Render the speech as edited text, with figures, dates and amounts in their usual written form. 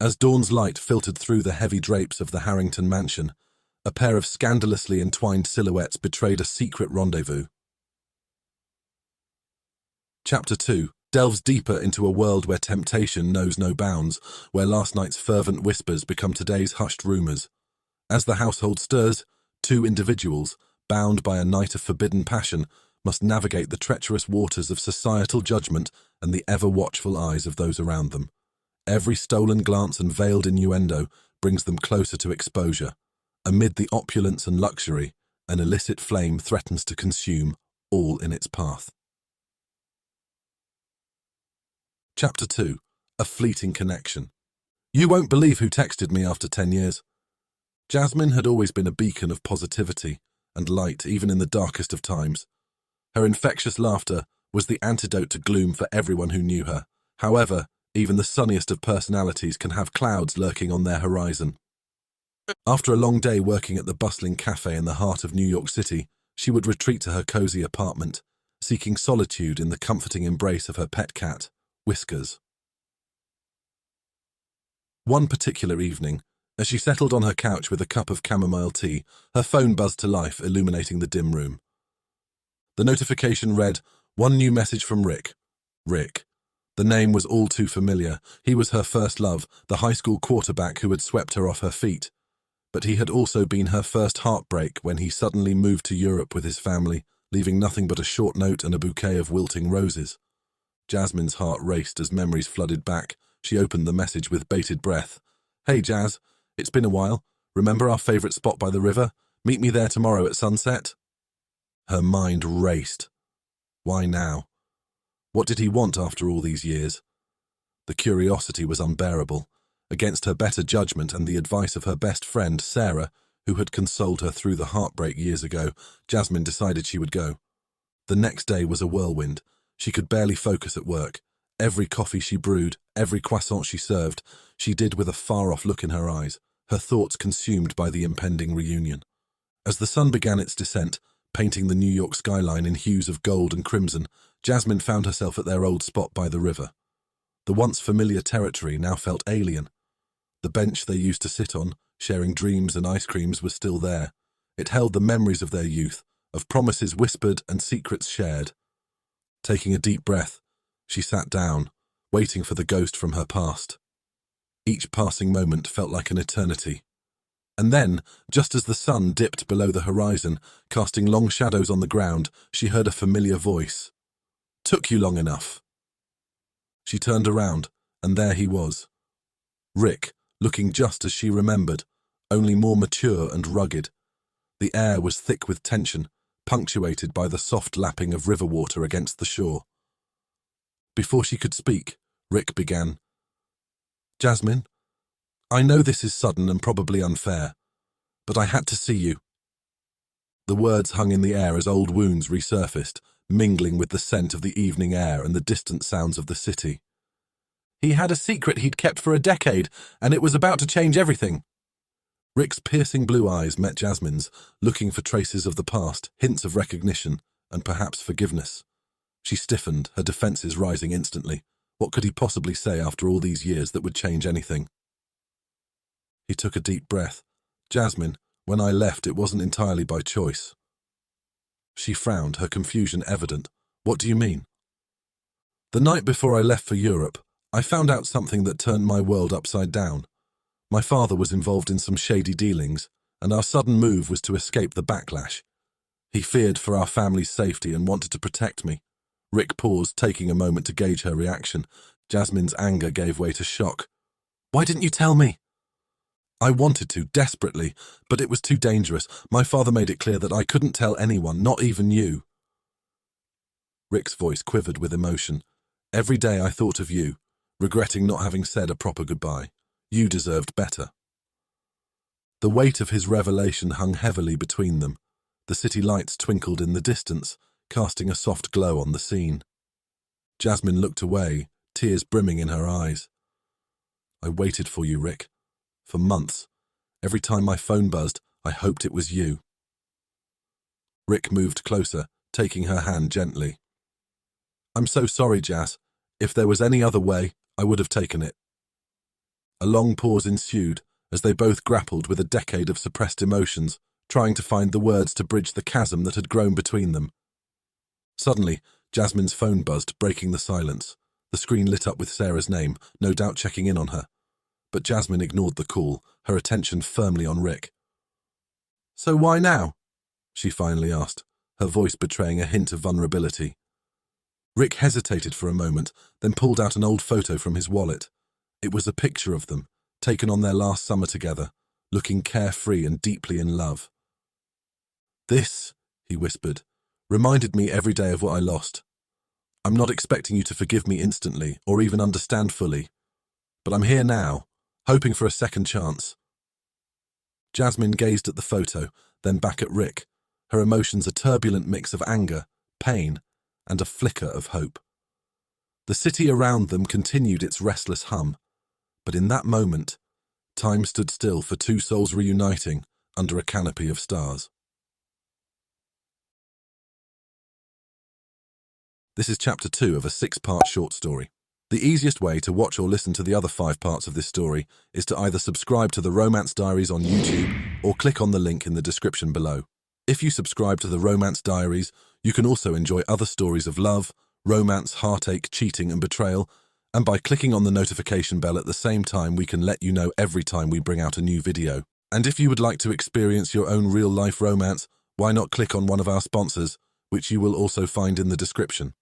As dawn's light filtered through the heavy drapes of the Harrington mansion, a pair of scandalously entwined silhouettes betrayed a secret rendezvous. Chapter 2 delves deeper into a world where temptation knows no bounds, where last night's fervent whispers become today's hushed rumors. As the household stirs, two individuals, bound by a night of forbidden passion, must navigate the treacherous waters of societal judgment and the ever-watchful eyes of those around them. Every stolen glance and veiled innuendo brings them closer to exposure. Amid the opulence and luxury, an illicit flame threatens to consume all in its path. Chapter 2 A Fleeting Connection. You won't believe who texted me after 10 years. Jasmine had always been a beacon of positivity and light, even in the darkest of times. Her infectious laughter was the antidote to gloom for everyone who knew her. However, even the sunniest of personalities can have clouds lurking on their horizon. After a long day working at the bustling cafe in the heart of New York City, she would retreat to her cozy apartment, seeking solitude in the comforting embrace of her pet cat, Whiskers. One particular evening, as she settled on her couch with a cup of chamomile tea, her phone buzzed to life, illuminating the dim room. The notification read, "One new message from Rick." Rick. The name was all too familiar. He was her first love, the high school quarterback who had swept her off her feet. But he had also been her first heartbreak when he suddenly moved to Europe with his family, leaving nothing but a short note and a bouquet of wilting roses. Jasmine's heart raced as memories flooded back. She opened the message with bated breath. "Hey Jazz, it's been a while. Remember our favorite spot by the river? Meet me there tomorrow at sunset." Her mind raced. Why now? What did he want after all these years? The curiosity was unbearable. Against her better judgment and the advice of her best friend, Sarah, who had consoled her through the heartbreak years ago, Jasmine decided she would go. The next day was a whirlwind. She could barely focus at work. Every coffee she brewed, every croissant she served, she did with a far-off look in her eyes, her thoughts consumed by the impending reunion. As the sun began its descent, painting the New York skyline in hues of gold and crimson, Jasmine found herself at their old spot by the river. The once familiar territory now felt alien. The bench they used to sit on, sharing dreams and ice creams, was still there. It held the memories of their youth, of promises whispered and secrets shared. Taking a deep breath, she sat down, waiting for the ghost from her past. Each passing moment felt like an eternity. And then, just as the sun dipped below the horizon, casting long shadows on the ground, she heard a familiar voice. "Took you long enough." She turned around, and there he was. Rick, looking just as she remembered, only more mature and rugged. The air was thick with tension, punctuated by the soft lapping of river water against the shore. Before she could speak, Rick began. "Jasmine, I know this is sudden and probably unfair, but I had to see you." The words hung in the air as old wounds resurfaced, mingling with the scent of the evening air and the distant sounds of the city. He had a secret he'd kept for a decade, and it was about to change everything. Rick's piercing blue eyes met Jasmine's, looking for traces of the past, hints of recognition, and perhaps forgiveness. She stiffened, her defenses rising instantly. What could he possibly say after all these years that would change anything? He took a deep breath. "Jasmine, when I left, it wasn't entirely by choice." She frowned, her confusion evident. "What do you mean?" "The night before I left for Europe, I found out something that turned my world upside down. My father was involved in some shady dealings, and our sudden move was to escape the backlash. He feared for our family's safety and wanted to protect me." Rick paused, taking a moment to gauge her reaction. Jasmine's anger gave way to shock. "Why didn't you tell me?" "I wanted to, desperately, but it was too dangerous. My father made it clear that I couldn't tell anyone, not even you." Rick's voice quivered with emotion. "Every day I thought of you, regretting not having said a proper goodbye. You deserved better." The weight of his revelation hung heavily between them. The city lights twinkled in the distance, casting a soft glow on the scene. Jasmine looked away, tears brimming in her eyes. "I waited for you, Rick. For months. Every time my phone buzzed, I hoped it was you." Rick moved closer, taking her hand gently. "I'm so sorry, Jazz. If there was any other way, I would have taken it." A long pause ensued as they both grappled with a decade of suppressed emotions, trying to find the words to bridge the chasm that had grown between them. Suddenly, Jasmine's phone buzzed, breaking the silence. The screen lit up with Sarah's name, no doubt checking in on her. But Jasmine ignored the call, her attention firmly on Rick. "So why now?" she finally asked, her voice betraying a hint of vulnerability. Rick hesitated for a moment, then pulled out an old photo from his wallet. It was a picture of them, taken on their last summer together, looking carefree and deeply in love. "This," he whispered, "reminded me every day of what I lost. I'm not expecting you to forgive me instantly or even understand fully, but I'm here now, hoping for a second chance." Jasmine gazed at the photo, then back at Rick, her emotions a turbulent mix of anger, pain, and a flicker of hope. The city around them continued its restless hum, but in that moment, time stood still for two souls reuniting under a canopy of stars. This is chapter 2 of a 6-part short story. The easiest way to watch or listen to the other 5 parts of this story is to either subscribe to the Romance Diaries on YouTube or click on the link in the description below. If you subscribe to the Romance Diaries, you can also enjoy other stories of love, romance, heartache, cheating, and betrayal, and by clicking on the notification bell at the same time, we can let you know every time we bring out a new video. And if you would like to experience your own real-life romance, why not click on one of our sponsors, which you will also find in the description.